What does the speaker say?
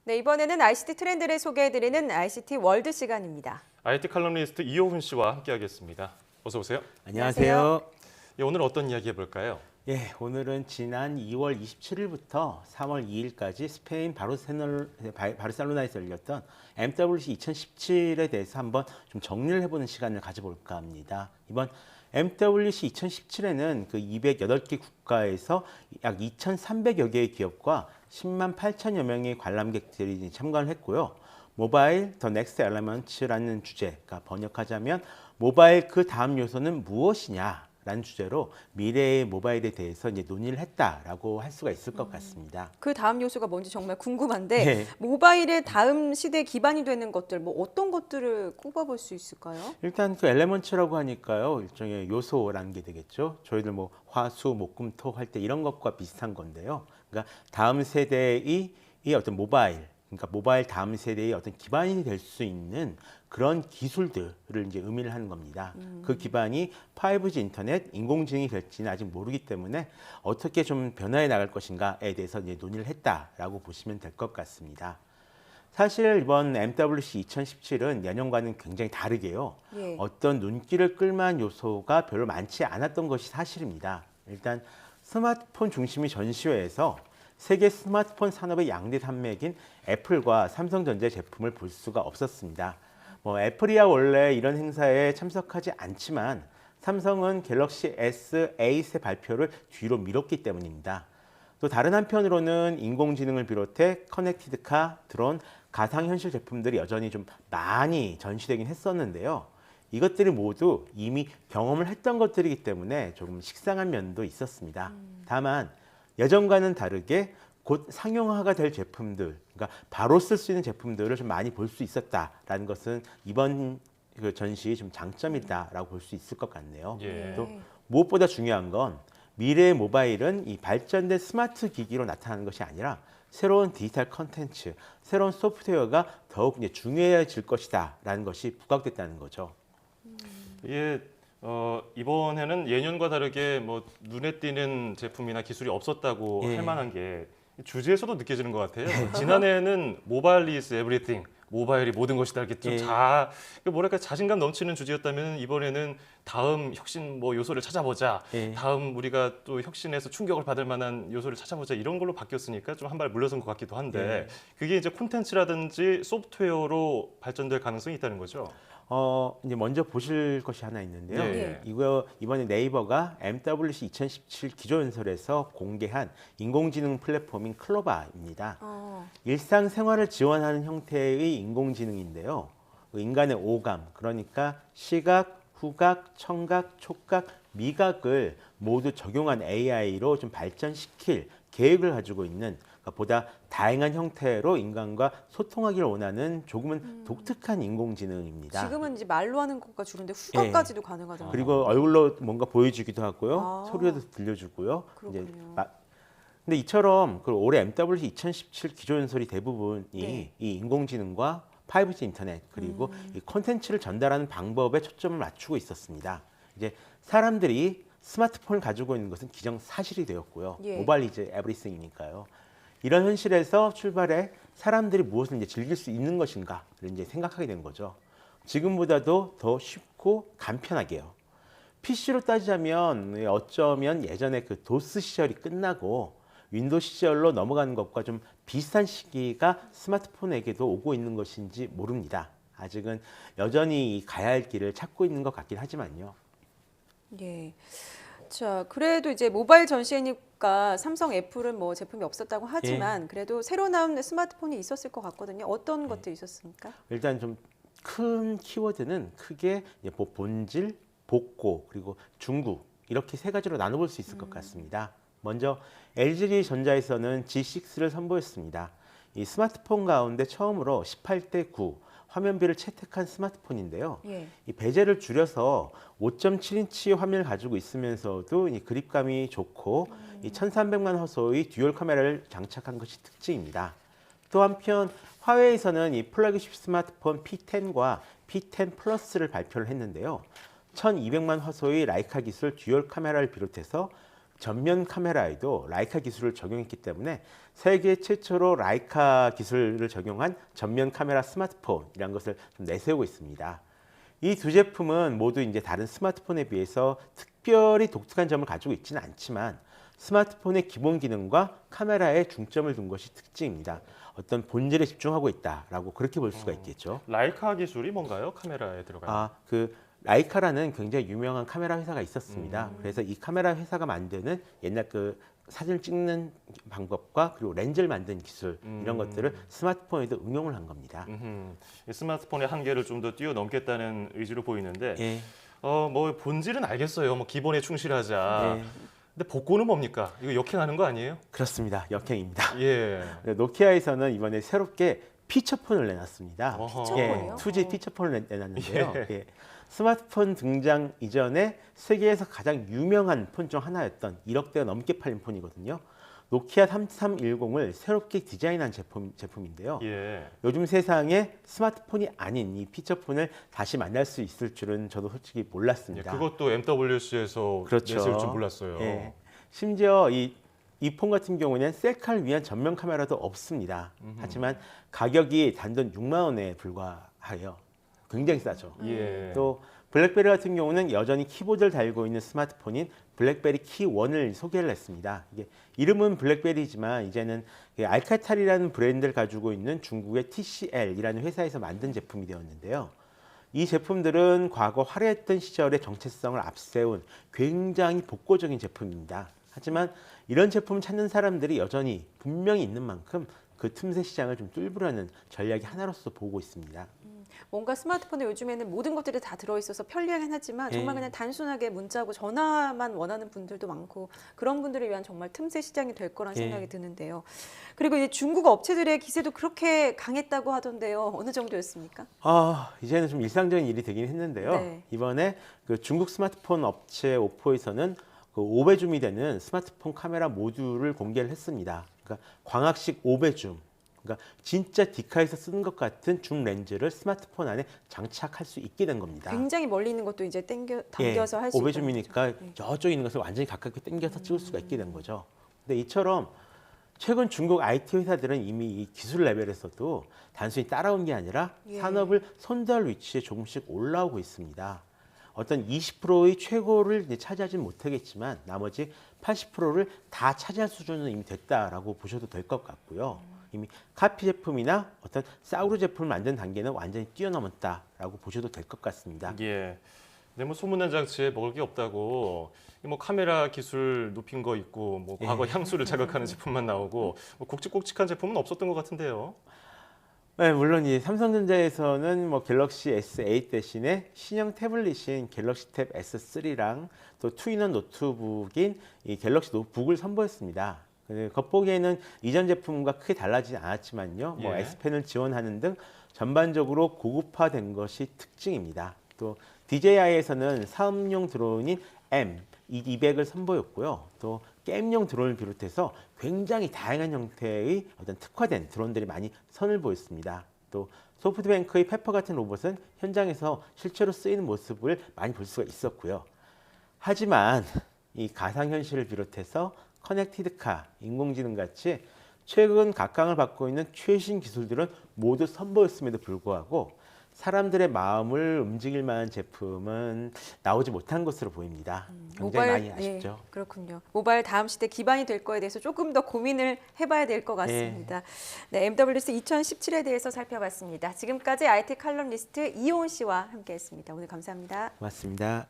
네, 이번에는 ICT 트렌드를 소개해드리는 ICT 월드 시간입니다. IT 칼럼니스트 이호훈 씨와 함께하겠습니다. 어서 오세요. 안녕하세요. 예, 오늘 어떤 이야기 해볼까요? 예, 오늘은 지난 2월 27일부터 3월 2일까지 스페인 바르셀로나에서 열렸던 MWC 2017에 대해서 한번 좀 정리를 해보는 시간을 가져볼까 합니다. 이번 MWC 2017에는 그 208개 국가에서 약 2,300여 개의 기업과 10만 8천여 명의 관람객들이 참관을 했고요. 모바일 더 넥스트 엘리먼츠라는 주제가 번역하자면 모바일 그 다음 요소는 무엇이냐라는 주제로 미래의 모바일에 대해서 이제 논의를 했다라고 할 수가 있을 것 같습니다. 그 다음 요소가 뭔지 정말 궁금한데 네. 모바일의 다음 시대에 기반이 되는 것들, 뭐 어떤 것들을 꼽아볼 수 있을까요? 일단 그 엘리먼츠라고 하니까요, 일종의 요소라는 게 되겠죠. 저희들 뭐 화수, 목, 금, 토 할 때 이런 것과 비슷한 건데요. 그러니까 다음 세대의 이 어떤 모바일, 그러니까 모바일 다음 세대의 어떤 기반이 될 수 있는 그런 기술들을 이제 의미를 하는 겁니다. 그 기반이 5G 인터넷, 인공지능이 될지는 아직 모르기 때문에 어떻게 좀 변화해 나갈 것인가에 대해서 이제 논의를 했다라고 보시면 될 것 같습니다. 사실 이번 MWC 2017은 예년과는 굉장히 다르게요. 예. 어떤 눈길을 끌만한 요소가 별로 많지 않았던 것이 사실입니다. 일단 스마트폰 중심의 전시회에서 세계 스마트폰 산업의 양대 산맥인 애플과 삼성전자 제품을 볼 수가 없었습니다. 뭐 애플이야 원래 이런 행사에 참석하지 않지만 삼성은 갤럭시 S8의 발표를 뒤로 미뤘기 때문입니다. 또 다른 한편으로는 인공지능을 비롯해 커넥티드카, 드론, 가상현실 제품들이 여전히 좀 많이 전시되긴 했었는데요. 이것들이 모두 이미 경험을 했던 것들이기 때문에 조금 식상한 면도 있었습니다. 다만 예전과는 다르게 곧 상용화가 될 제품들, 그러니까 바로 쓸 수 있는 제품들을 좀 많이 볼 수 있었다라는 것은 이번 그 전시의 좀 장점이다라고 볼 수 있을 것 같네요. 예. 또 무엇보다 중요한 건 미래의 모바일은 이 발전된 스마트 기기로 나타나는 것이 아니라 새로운 디지털 컨텐츠, 새로운 소프트웨어가 더욱 이제 중요해질 것이다라는 것이 부각됐다는 거죠. 예, 이번에는 예년과 다르게 뭐 눈에 띄는 제품이나 기술이 없었다고 예. 할 만한 게 주제에서도 느껴지는 것 같아요. 지난해에는 모바일 is everything, 모바일이 모든 것이다 이렇게 좀 뭐랄까 자신감 넘치는 주제였다면 이번에는 다음 혁신 뭐 요소를 찾아보자, 예. 다음 우리가 또 혁신에서 충격을 받을 만한 요소를 찾아보자 이런 걸로 바뀌었으니까 좀 한 발 물러선 것 같기도 한데 그게 이제 콘텐츠라든지 소프트웨어로 발전될 가능성이 있다는 거죠. 이제 먼저 보실 것이 하나 있는데요. 예. 이거 이번에 네이버가 MWC 2017 기조연설에서 공개한 인공지능 플랫폼인 클로바입니다. 일상생활을 지원하는 형태의 인공지능인데요. 인간의 오감, 그러니까 시각, 후각, 청각, 촉각, 미각을 모두 적용한 AI로 좀 발전시킬 계획을 가지고 있는 보다 다양한 형태로 인간과 소통하기를 원하는 조금은 독특한 인공지능입니다. 지금은 이제 말로 하는 것과 주는데 후각까지도 가능하잖아요. 그리고 얼굴로 뭔가 보여주기도 하고요. 아. 소리도 들려주고요. 그렇군요. 근데 이처럼 그 올해 MWC 2017 기조연설이 대부분이 네. 이 인공지능과 5G 인터넷 그리고 이 콘텐츠를 전달하는 방법에 초점을 맞추고 있었습니다. 이제 사람들이 스마트폰을 가지고 있는 것은 기정사실이 되었고요. 예. 모바일 이제 에브리띵이니까요. 이런 현실에서 출발해 사람들이 무엇을 이제 즐길 수 있는 것인가를 이제 생각하게 된 거죠. 지금보다도 더 쉽고 간편하게요. PC로 따지자면 어쩌면 예전에 그 도스 시절이 끝나고 윈도우 시절로 넘어가는 것과 좀 비슷한 시기가 스마트폰에게도 오고 있는 것인지 모릅니다. 아직은 여전히 가야 할 길을 찾고 있는 것 같긴 하지만요. 예. 자, 그래도 이제 모바일 전시회니까 삼성, 애플은 뭐 제품이 없었다고 하지만 그래도 새로 나온 스마트폰이 있었을 것 같거든요. 어떤 것들이 있었습니까? 일단 좀 큰 키워드는 크게 뭐 본질, 복고, 그리고 중국 이렇게 세 가지로 나눠볼 수 있을 것 같습니다. 먼저 LG전자에서는 G6를 선보였습니다. 이 스마트폰 가운데 처음으로 18:9 화면비를 채택한 스마트폰인데요. 예. 이 베젤을 줄여서 5.7인치 화면을 가지고 있으면서도 이 그립감이 좋고 이 1300만 화소의 듀얼 카메라를 장착한 것이 특징입니다. 또 한편 화웨이에서는 이 플래그십 스마트폰 P10과 P10 플러스를 발표를 했는데요. 1200만 화소의 라이카 기술 듀얼 카메라를 비롯해서 전면 카메라에도 라이카 기술을 적용했기 때문에 세계 최초로 라이카 기술을 적용한 전면 카메라 스마트폰이라는 것을 좀 내세우고 있습니다. 이 두 제품은 모두 이제 다른 스마트폰에 비해서 특별히 독특한 점을 가지고 있지는 않지만 스마트폰의 기본 기능과 카메라에 중점을 둔 것이 특징입니다. 어떤 본질에 집중하고 있다라고 그렇게 볼 수가 있겠죠. 라이카 기술이 뭔가요? 카메라에 들어가요. 그 라이카라는 굉장히 유명한 카메라 회사가 있었습니다. 그래서 이 카메라 회사가 만드는 옛날 그 사진을 찍는 방법과 그리고 렌즈를 만드는 기술 이런 것들을 스마트폰에도 응용을 한 겁니다. 이 스마트폰의 한계를 좀 더 뛰어넘겠다는 의지로 보이는데 예. 뭐 본질은 알겠어요. 뭐 기본에 충실하자. 예. 근데 복고는 뭡니까? 이거 역행하는 거 아니에요? 그렇습니다. 역행입니다. 예. 노키아에서는 이번에 새롭게 피처폰을 내놨습니다. 어허. 피처폰이요? 2G 피처폰을 내놨는데요. 예. 예. 스마트폰 등장 이전에 세계에서 가장 유명한 폰 중 하나였던 1억 대가 넘게 팔린 폰이거든요. 노키아 3310을 새롭게 디자인한 제품인데요. 예. 요즘 세상에 스마트폰이 아닌 이 피처폰을 다시 만날 수 있을 줄은 저도 솔직히 예, 몰랐습니다. 그것도 MWC에서 그렇죠. 내세울 줄 몰랐어요. 예. 심지어 이 폰 같은 경우는 셀카를 위한 전면 카메라도 없습니다. 하지만 가격이 단돈 6만 원에 불과해요. 굉장히 싸죠. 예. 또 블랙베리 같은 경우는 여전히 키보드를 달고 있는 스마트폰인 블랙베리 키1을 소개를 했습니다. 이게 이름은 블랙베리지만 이제는 알카탈이라는 브랜드를 가지고 있는 중국의 TCL이라는 회사에서 만든 제품이 되었는데요. 이 제품들은 과거 화려했던 시절의 정체성을 앞세운 굉장히 복고적인 제품입니다. 하지만 이런 제품 찾는 사람들이 여전히 분명히 있는 만큼 그 틈새 시장을 좀 뚫으려는 전략이 하나로서 보고 있습니다. 뭔가 스마트폰에 요즘에는 모든 것들이 다 들어있어서 편리하긴 하지만 정말 예. 그냥 단순하게 문자하고 전화만 원하는 분들도 많고 그런 분들을 위한 정말 틈새 시장이 될 거란 예. 생각이 드는데요. 그리고 이제 중국 업체들의 기세도 그렇게 강했다고 하던데요. 어느 정도였습니까? 이제는 좀 일상적인 일이 되긴 했는데요. 네. 이번에 그 중국 스마트폰 업체 오포에서는 그 5배 줌이 되는 스마트폰 카메라 모듈을 공개를 했습니다. 그러니까 광학식 5배 줌. 그러니까 진짜 디카에서 쓰는 것 같은 줌 렌즈를 스마트폰 안에 장착할 수 있게 된 겁니다. 굉장히 멀리 있는 것도 이제 당겨서 할 수 있고. 5배 줌이니까 저쪽에 있는 것을 완전히 가깝게 당겨서 찍을 수가 있게 된 거죠. 근데 이처럼 최근 중국 IT 회사들은 이미 이 기술 레벨에서도 단순히 따라온 게 아니라 예. 산업을 선도할 위치에 조금씩 올라오고 있습니다. 어떤 20%의 최고를 이제 차지하지는 못하겠지만 나머지 80%를 다 차지할 수준은 이미 됐다라고 보셔도 될 것 같고요. 이미 카피 제품이나 어떤 싸구려 제품을 만드는 단계는 완전히 뛰어넘었다라고 보셔도 될 것 같습니다. 예. 근데 뭐 소문난 장치에 먹을 게 없다고 뭐 카메라 기술 높인 거 있고 뭐 과거 향수를 자극하는 제품만 나오고 뭐 굵직굵직한 제품은 없었던 것 같은데요. 네, 물론 이 삼성전자에서는 뭐 갤럭시 S8 대신에 신형 태블릿인 갤럭시 탭 S3랑 또 투인원 노트북인 이 갤럭시 노트북을 선보였습니다. 겉보기에는 이전 제품과 크게 달라지지 않았지만요. 뭐 예. S펜을 지원하는 등 전반적으로 고급화된 것이 특징입니다. 또 DJI에서는 사업용 드론인 M200을 선보였고요. 또 게임용 드론을 비롯해서 굉장히 다양한 형태의 어떤 특화된 드론들이 많이 선을 보였습니다. 또 소프트뱅크의 페퍼 같은 로봇은 현장에서 실제로 쓰이는 모습을 많이 볼 수가 있었고요. 하지만 이 가상현실을 비롯해서 커넥티드카, 인공지능 같이 최근 각광을 받고 있는 최신 기술들은 모두 선보였음에도 불구하고 사람들의 마음을 움직일 만한 제품은 나오지 못한 것으로 보입니다. 굉장히 많이 아쉽죠. 네, 그렇군요. 모바일 다음 시대 기반이 될 거에 대해서 조금 더 고민을 해봐야 될 것 같습니다. 네, MWC 2017에 대해서 살펴봤습니다. 지금까지 IT 칼럼니스트 이호은 씨와 함께했습니다. 오늘 감사합니다. 고맙습니다.